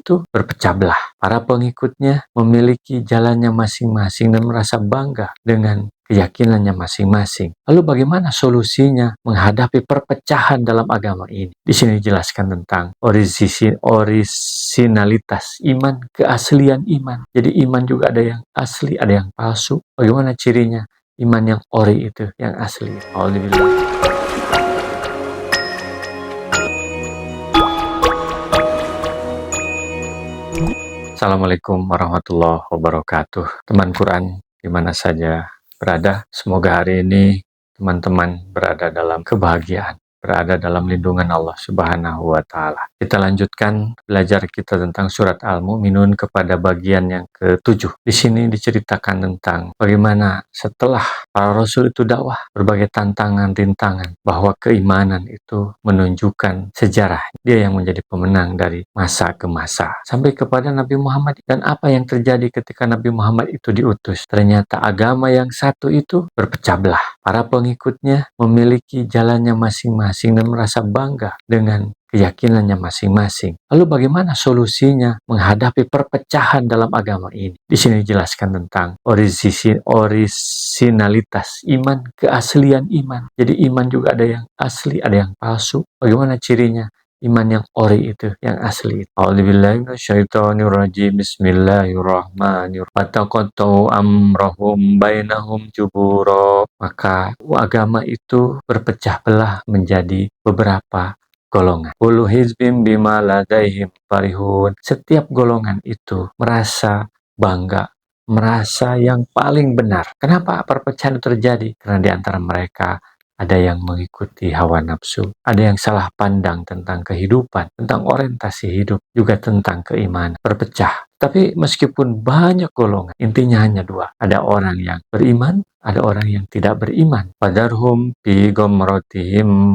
itu berpecah belah. Para pengikutnya memiliki jalannya masing-masing dan merasa bangga dengan keyakinannya masing-masing. Lalu bagaimana solusinya menghadapi perpecahan dalam agama ini? Di sini dijelaskan tentang orisinalitas iman, keaslian iman. Jadi iman juga ada yang asli, ada yang palsu. Bagaimana cirinya? Iman yang ori itu, yang asli. Alhamdulillah. Assalamualaikum warahmatullahi wabarakatuh. Teman Quran, di mana saja berada, semoga hari ini teman-teman berada dalam kebahagiaan, berada dalam lindungan Allah Subhanahu wa Ta'ala. Kita lanjutkan belajar kita tentang surat Al-Mu'minun kepada bagian yang ke-7. Di sini diceritakan tentang bagaimana setelah para rasul itu dakwah, berbagai tantangan, rintangan, bahwa keimanan itu menunjukkan sejarah. Dia yang menjadi pemenang dari masa ke masa. Sampai kepada Nabi Muhammad. Dan apa yang terjadi ketika Nabi Muhammad itu diutus? Ternyata agama yang satu itu berpecah belah. Para pengikutnya memiliki jalannya masing-masing dan merasa bangga dengan keyakinannya masing-masing. Lalu bagaimana solusinya menghadapi perpecahan dalam agama ini? Di sini dijelaskan tentang orisinalitas iman, keaslian iman. Jadi iman juga ada yang asli, ada yang palsu. Bagaimana cirinya? Iman yang ori itu, yang asli. A'udzubillahi minasyaitonirrajim. Bismillahirrahmanirrahim. Fataqattu amrahum bainahum jubura. Maka agama itu berpecah belah menjadi beberapa golongan. Kullu hizbin bima ladaihim farihun. Setiap golongan itu merasa bangga, merasa yang paling benar. Kenapa perpecahan itu terjadi? Karena di antara mereka ada yang mengikuti hawa nafsu, ada yang salah pandang tentang kehidupan, tentang orientasi hidup, juga tentang keimanan. Berpecah. Tapi meskipun banyak golongan, intinya hanya dua. Ada orang yang beriman, ada orang yang tidak beriman. Fadarhum fi ghamratihim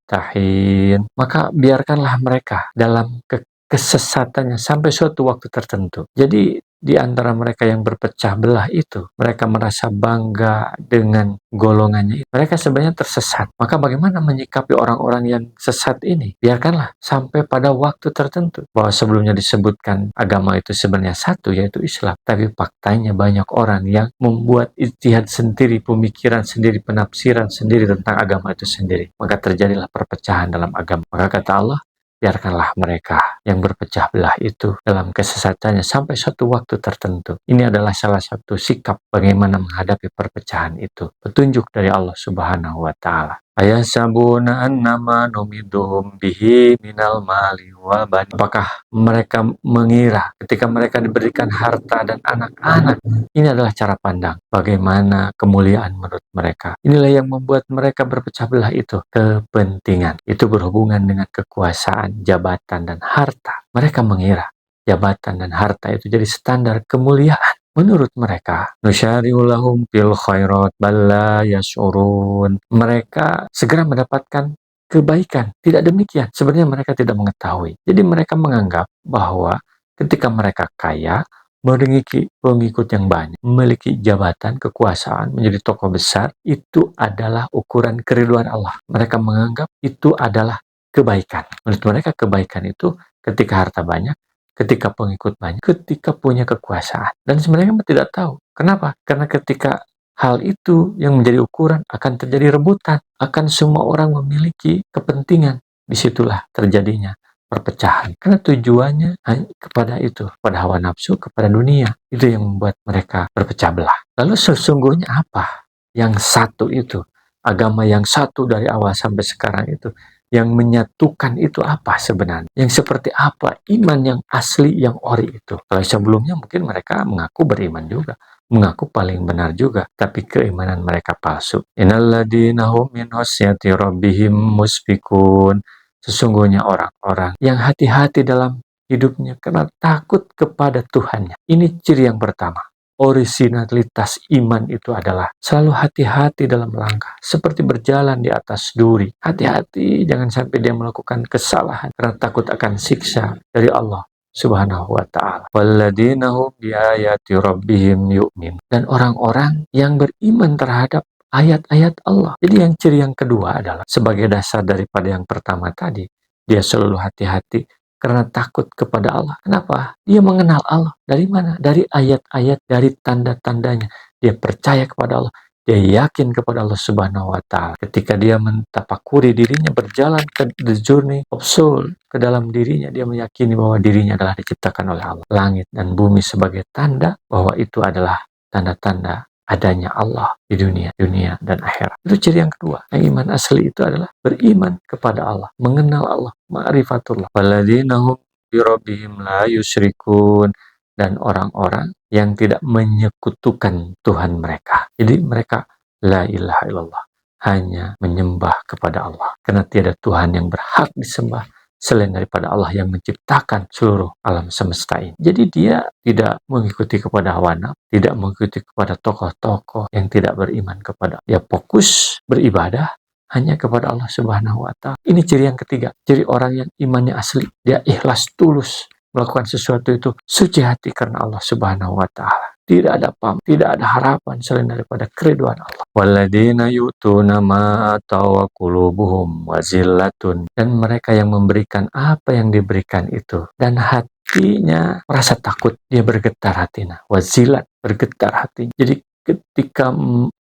tahin. Maka biarkanlah mereka dalam kesesatannya sampai suatu waktu tertentu. Jadi di antara mereka yang berpecah belah itu, mereka merasa bangga dengan golongannya. Mereka sebenarnya tersesat. Maka bagaimana menyikapi orang-orang yang sesat ini? Biarkanlah sampai pada waktu tertentu. Bahwa sebelumnya disebutkan agama itu sebenarnya satu, yaitu Islam. Tapi faktanya banyak orang yang membuat ijtihad sendiri, pemikiran sendiri, penafsiran sendiri tentang agama itu sendiri. Maka terjadilah perpecahan dalam agama. Maka kata Allah, biarkanlah mereka yang berpecah belah itu dalam kesesatannya sampai suatu waktu tertentu. Ini adalah salah satu sikap bagaimana menghadapi perpecahan itu. Petunjuk dari Allah Subhanahu wa Ta'ala. Ayasabuna annama numiduhum bihi minal mali wa bani. Apakah mereka mengira ketika mereka diberikan harta dan anak-anak? Ini adalah cara pandang bagaimana kemuliaan menurut mereka. Inilah yang membuat mereka berpecah belah itu. Kepentingan. Itu berhubungan dengan kekuasaan, jabatan, dan harta. Mereka mengira jabatan dan harta itu jadi standar kemuliaan. Menurut mereka, nusyari'ulahum fil khairat balla yash'urun. Mereka segera mendapatkan kebaikan. Tidak demikian. Sebenarnya mereka tidak mengetahui. Jadi mereka menganggap bahwa ketika mereka kaya, memiliki pengikut yang banyak, memiliki jabatan, kekuasaan, menjadi tokoh besar, itu adalah ukuran keridhaan Allah. Mereka menganggap itu adalah kebaikan. Menurut mereka kebaikan itu ketika harta banyak, ketika pengikut banyak, ketika punya kekuasaan. Dan sebenarnya mereka tidak tahu. Kenapa? Karena ketika hal itu yang menjadi ukuran akan terjadi rebutan. Akan semua orang memiliki kepentingan. Disitulah terjadinya perpecahan. Karena tujuannya hanya kepada itu, pada hawa nafsu, kepada dunia. Itu yang membuat mereka berpecah belah. Lalu sesungguhnya apa yang satu itu? Agama yang satu dari awal sampai sekarang itu, yang menyatukan itu apa sebenarnya? Yang seperti apa iman yang asli, yang ori itu? Kalau sebelumnya mungkin mereka mengaku beriman juga, mengaku paling benar juga, tapi keimanan mereka palsu. Innalladzina hum min khasyati rabbihim mushfiqun. Sesungguhnya orang-orang yang hati-hati dalam hidupnya karena takut kepada Tuhannya. Ini ciri yang pertama. Orisinalitas iman itu adalah selalu hati-hati dalam langkah, seperti berjalan di atas duri. Hati-hati jangan sampai dia melakukan kesalahan karena takut akan siksa dari Allah Subhanahu wa Ta'ala. Walladzina hum biayati rabbihim yu'min. Dan orang-orang yang beriman terhadap ayat-ayat Allah. Jadi yang ciri yang kedua adalah sebagai dasar daripada yang pertama tadi, dia selalu hati-hati karena takut kepada Allah. Kenapa? Dia mengenal Allah. Dari mana? Dari ayat-ayat, dari tanda-tandanya. Dia percaya kepada Allah. Dia yakin kepada Allah Subhanahu wa Ta'ala. Ketika dia mentafakuri dirinya, berjalan ke the journey of soul, ke dalam dirinya, dia meyakini bahwa dirinya adalah diciptakan oleh Allah. Langit dan bumi sebagai tanda bahwa itu adalah tanda-tanda adanya Allah di dunia dan akhirat. Itu ciri yang kedua. Yang iman asli itu adalah beriman kepada Allah, mengenal Allah, ma'rifatullah. Walladzina hum bi rabbihim la yusyrikun, dan orang-orang yang tidak menyekutukan Tuhan mereka. Jadi mereka la ilaha illallah, hanya menyembah kepada Allah. Karena tiada Tuhan yang berhak disembah selain daripada Allah yang menciptakan seluruh alam semesta ini. Jadi dia tidak mengikuti kepada hawa nafsu, tidak mengikuti kepada tokoh-tokoh yang tidak beriman kepada. Dia fokus beribadah hanya kepada Allah Subhanahu wa Ta'ala. Ini ciri yang ketiga, ciri orang yang imannya asli. Dia ikhlas, tulus melakukan sesuatu itu suci hati karena Allah Subhanahu wa Ta'ala. Tidak ada tidak ada harapan selain daripada keriduan Allah. Walladzina yu'tuna ma ataw wa qulubuhum wazillatun, dan mereka yang memberikan apa yang diberikan itu dan hatinya merasa takut, dia bergetar hatinya. Wazilat, bergetar hatinya. Jadi ketika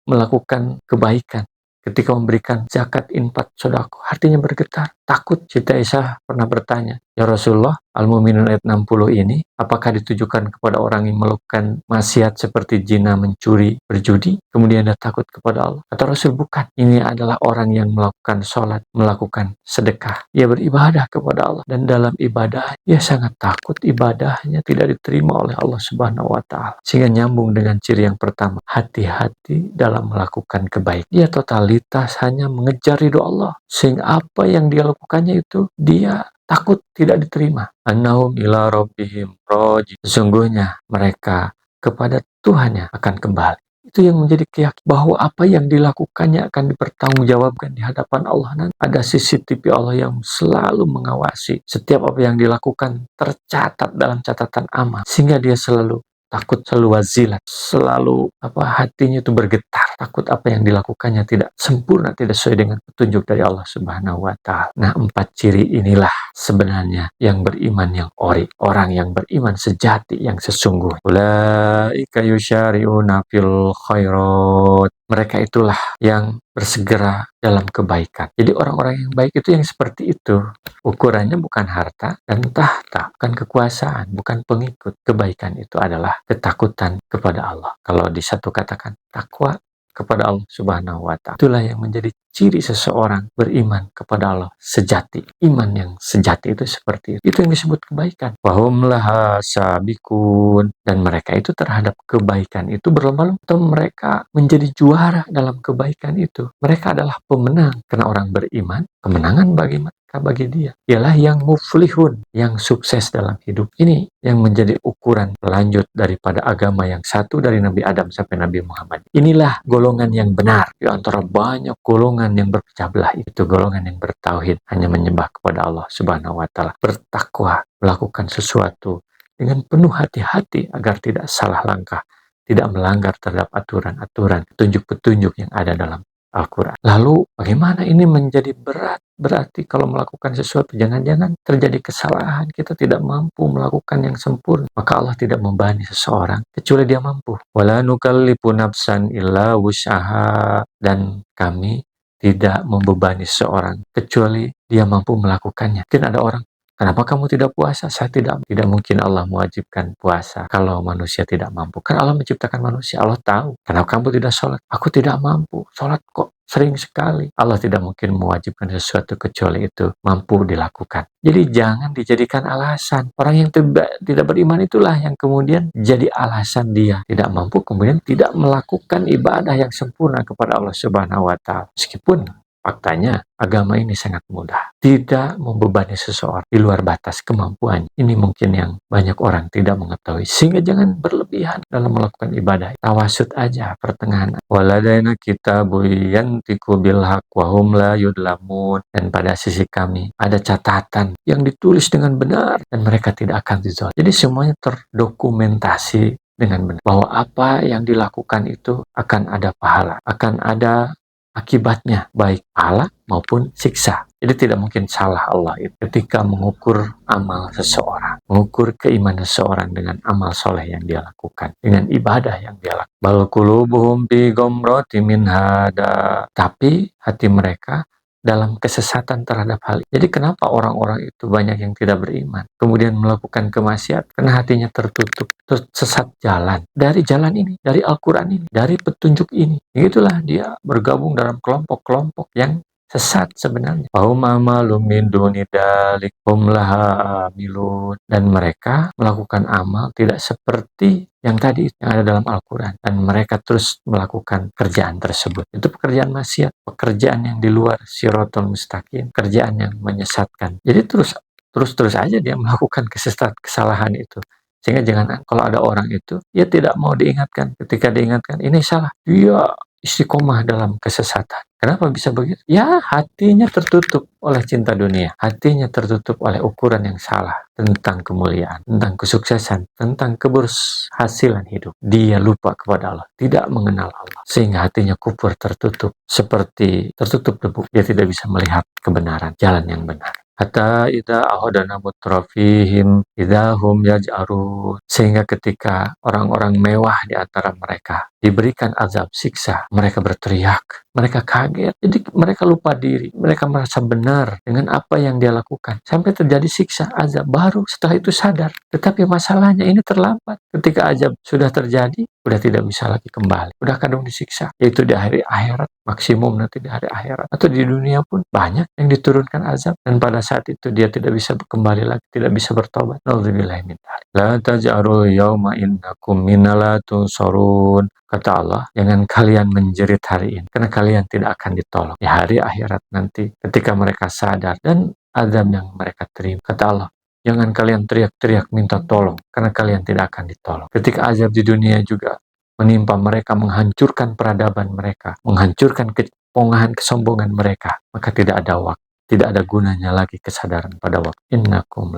melakukan kebaikan, ketika memberikan zakat, infak, sedekah, hatinya bergetar, takut. Siti Aisyah pernah bertanya, "Ya Rasulullah, Al-Mu'minun ayat 60 ini apakah ditujukan kepada orang yang melakukan maksiat seperti zina, mencuri, berjudi, kemudian dia takut kepada Allah?" Kata Rasul, bukan. Ini adalah orang yang melakukan sholat, melakukan sedekah. Dia beribadah kepada Allah, dan dalam ibadah dia sangat takut ibadahnya tidak diterima oleh Allah Subhanahu wa Ta'ala. Sehingga nyambung dengan ciri yang pertama, hati-hati dalam melakukan kebaikan. Dia totalitas hanya mengejar ridho Allah, sehingga apa yang dia lakukannya itu dia takut tidak diterima. Annahum ila rabbihim raji. Sesungguhnya mereka kepada Tuhannya akan kembali. Itu yang menjadi keyakinan bahwa apa yang dilakukannya akan dipertanggungjawabkan di hadapan Allah. Nanti ada CCTV Allah yang selalu mengawasi. Setiap apa yang dilakukan tercatat dalam catatan amal, sehingga dia selalu takut, selalu wazilat, selalu hatinya itu bergetar, takut apa yang dilakukannya tidak sempurna, tidak sesuai dengan petunjuk dari Allah Subhanahu wa Ta'ala. Nah, 4 ciri inilah sebenarnya yang beriman yang ori, orang yang beriman sejati, yang sesungguhnya. Ulaika yusyari'una fil khairat. Mereka itulah yang bersegera dalam kebaikan. Jadi orang-orang yang baik itu yang seperti itu. Ukurannya bukan harta dan tahta, bukan kekuasaan, bukan pengikut. Kebaikan itu adalah ketakutan kepada Allah. Kalau di satu katakan takwa kepada Allah Subhanahu wa Ta'ala. Itulah yang menjadi ciri seseorang beriman kepada Allah sejati. Iman yang sejati itu seperti itu. Itu yang disebut kebaikan. Wahum laha sabikun, dan mereka itu terhadap kebaikan itu berlomba-lomba, atau mereka menjadi juara dalam kebaikan itu. Mereka adalah pemenang, karena orang beriman, kemenangan bagi mereka, bagi dia ialah yang muflihun, yang sukses dalam hidup. Ini yang menjadi ukuran lanjut daripada agama yang satu dari Nabi Adam sampai Nabi Muhammad. Inilah golongan yang benar di antara banyak golongan yang berpecah belah. Itu golongan yang bertauhid, hanya menyembah kepada Allah Subhanahu wa Ta'ala, bertakwa, melakukan sesuatu dengan penuh hati-hati agar tidak salah langkah, tidak melanggar terhadap aturan-aturan, petunjuk-petunjuk yang ada dalam Al-Quran. Lalu bagaimana ini menjadi berat? Berarti kalau melakukan sesuatu, jangan-jangan terjadi kesalahan, kita tidak mampu melakukan yang sempurna, maka Allah tidak membebani seseorang kecuali dia mampu. Wala nukallifu nafsan illa wus'aha, dan kami tidak membebani seseorang kecuali dia mampu melakukannya. Mungkin ada orang, kenapa kamu tidak puasa? Saya tidak mungkin Allah mewajibkan puasa kalau manusia tidak mampu. Kan Allah menciptakan manusia, Allah tahu. Kenapa kamu tidak sholat? Aku tidak mampu. Sholat kok sering sekali. Allah tidak mungkin mewajibkan sesuatu kecuali itu mampu dilakukan. Jadi jangan dijadikan alasan. Orang yang tidak beriman itulah yang kemudian jadi alasan dia tidak mampu, kemudian tidak melakukan ibadah yang sempurna kepada Allah Subhanahu wa Ta'ala. Meskipun faktanya, agama ini sangat mudah. Tidak membebani seseorang di luar batas kemampuan. Ini mungkin yang banyak orang tidak mengetahui. Sehingga jangan berlebihan dalam melakukan ibadah. Tawasud aja, pertengahan. Waladaina kitabu yantiqu bil haqq wa hum la yudlamun. Dan pada sisi kami ada catatan yang ditulis dengan benar dan mereka tidak akan dizalim. Jadi semuanya terdokumentasi dengan benar. Bahwa apa yang dilakukan itu akan ada pahala, akan ada akibatnya, baik pahala maupun siksa. Jadi tidak mungkin salah Allah itu ketika mengukur amal seseorang, mengukur keimanan seseorang dengan amal soleh yang dia lakukan, dengan ibadah yang dia lakukan. Bal qulubuhum fi ghamratin min hada. Tapi hati mereka dalam kesesatan terhadap hal ini. Jadi kenapa orang-orang itu banyak yang tidak beriman, kemudian melakukan kemaksiatan? Karena hatinya tertutup, tersesat jalan. Dari jalan ini, dari Al-Quran ini, dari petunjuk ini. Itulah dia bergabung dalam kelompok-kelompok yang sesat sebenarnya. Dan mereka melakukan amal tidak seperti yang tadi yang ada dalam Al-Quran, dan mereka terus melakukan kerjaan tersebut. Itu pekerjaan maksiat, pekerjaan yang di luar Shirathul Mustaqim, kerjaan yang menyesatkan. Jadi terus aja dia melakukan kesalahan itu. Sehingga jangan, kalau ada orang itu, dia tidak mau diingatkan. Ketika diingatkan, ini salah, dia istiqomah dalam kesesatan. Kenapa bisa begitu? Ya, hatinya tertutup oleh cinta dunia. Hatinya tertutup oleh ukuran yang salah tentang kemuliaan, tentang kesuksesan, tentang keberhasilan hidup. Dia lupa kepada Allah, tidak mengenal Allah. Sehingga hatinya kupur, tertutup, seperti tertutup debu. Dia tidak bisa melihat kebenaran, jalan yang benar. Hatta idza ahadana mutrafihim idahum yaj'arun. Sehingga ketika orang-orang mewah di antara mereka diberikan azab siksa, mereka berteriak, mereka kaget, jadi mereka lupa diri, mereka merasa benar dengan apa yang dia lakukan, sampai terjadi siksa, azab, baru setelah itu sadar. Tetapi masalahnya ini terlambat. Ketika azab sudah terjadi, udah tidak bisa lagi kembali, udah kadung disiksa, yaitu di hari akhirat, maksimum nanti di hari akhirat, atau di dunia pun banyak yang diturunkan azab, dan pada saat itu dia tidak bisa kembali lagi, tidak bisa bertobat. Nauzubillahi min dzalik. La taj'aru yauma innakum minala tunsurun. Kata Allah, jangan kalian menjerit hari ini, karena kalian tidak akan ditolong di hari akhirat nanti ketika mereka sadar dan azab yang mereka terima. Kata Allah, jangan kalian teriak-teriak minta tolong, karena kalian tidak akan ditolong. Ketika azab di dunia juga menimpa mereka, menghancurkan peradaban mereka, menghancurkan kepongahan, kesombongan mereka, maka tidak ada waktu, tidak ada gunanya lagi kesadaran pada waktu. Innakum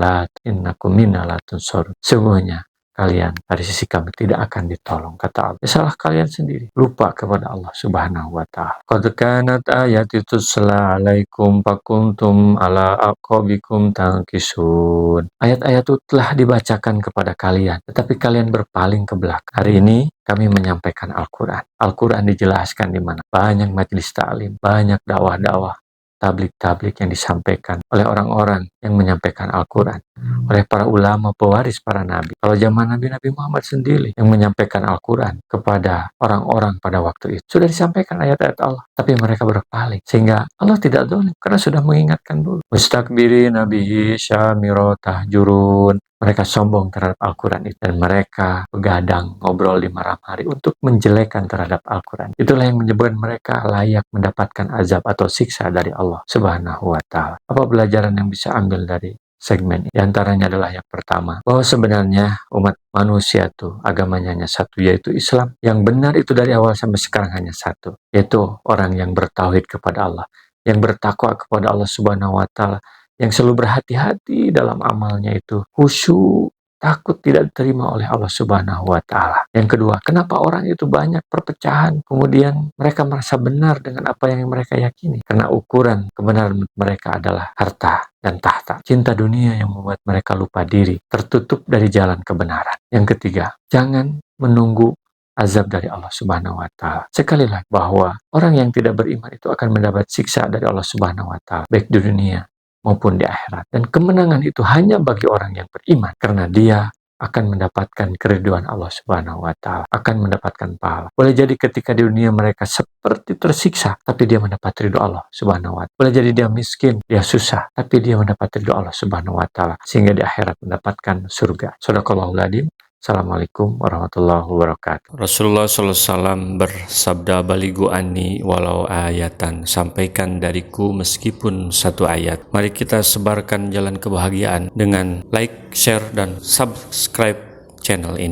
minna la tunsurun. Semuanya kalian dari sisi kami tidak akan ditolong, kata Allah. Salah kalian sendiri, lupa kepada Allah Subhanahu wa ta'ala. Qad kanat ayati tusla alaikum fakuntum ala aqabikum tankisun. Ayat-ayat itu telah dibacakan kepada kalian, tetapi kalian berpaling ke belakang. Hari ini kami menyampaikan Al-Quran. Al-Quran dijelaskan di mana? Banyak majelis ta'lim, banyak dakwah-dakwah, tablik-tablik yang disampaikan oleh orang-orang yang menyampaikan Al-Quran, oleh para ulama pewaris para nabi. Kalau zaman Nabi Muhammad sendiri yang menyampaikan Al-Quran kepada orang-orang pada waktu itu, sudah disampaikan ayat-ayat Allah, tapi mereka berpaling, sehingga Allah tidak zalim karena sudah mengingatkan dulu. Mustakbiri nabihi syamiro tahjurun. Mereka sombong terhadap Al-Quran itu, dan mereka begadang ngobrol di malam hari untuk menjelekan terhadap Al-Quran. Itulah yang menyebabkan mereka layak mendapatkan azab atau siksa dari Allah Subhanahu wa ta'ala. Apa pelajaran yang bisa ambil dari segmen ini? Di antaranya adalah yang pertama, bahwa sebenarnya umat manusia itu agamanya hanya satu, yaitu Islam. Yang benar itu dari awal sampai sekarang hanya satu, yaitu orang yang bertauhid kepada Allah, yang bertakwa kepada Allah Subhanahu wa ta'ala, yang selalu berhati-hati dalam amalnya itu, khusyuk, takut tidak diterima oleh Allah Subhanahu wa ta'ala. Yang kedua, kenapa orang itu banyak perpecahan, kemudian mereka merasa benar dengan apa yang mereka yakini? Karena ukuran kebenaran mereka adalah harta dan tahta. Cinta dunia yang membuat mereka lupa diri, tertutup dari jalan kebenaran. Yang ketiga, jangan menunggu azab dari Allah Subhanahu wa ta'ala. Sekali lagi, bahwa orang yang tidak beriman itu akan mendapat siksa dari Allah Subhanahu wa ta'ala, baik di dunia maupun di akhirat. Dan kemenangan itu hanya bagi orang yang beriman, karena dia akan mendapatkan keriduan Allah Subhanahu wa ta'ala, akan mendapatkan pahala. Boleh jadi ketika di dunia mereka seperti tersiksa, tapi dia mendapat ridho Allah Subhanahu wa ta'ala. Boleh jadi dia miskin, dia susah, tapi dia mendapat ridho Allah Subhanahu wa ta'ala, sehingga di akhirat mendapatkan surga. Shadaqallahul adzim. Assalamualaikum warahmatullahi wabarakatuh. Rasulullah SAW bersabda, baligu anni walau ayatan, sampaikan dariku meskipun satu ayat. Mari kita sebarkan jalan kebahagiaan dengan like, share, dan subscribe channel ini.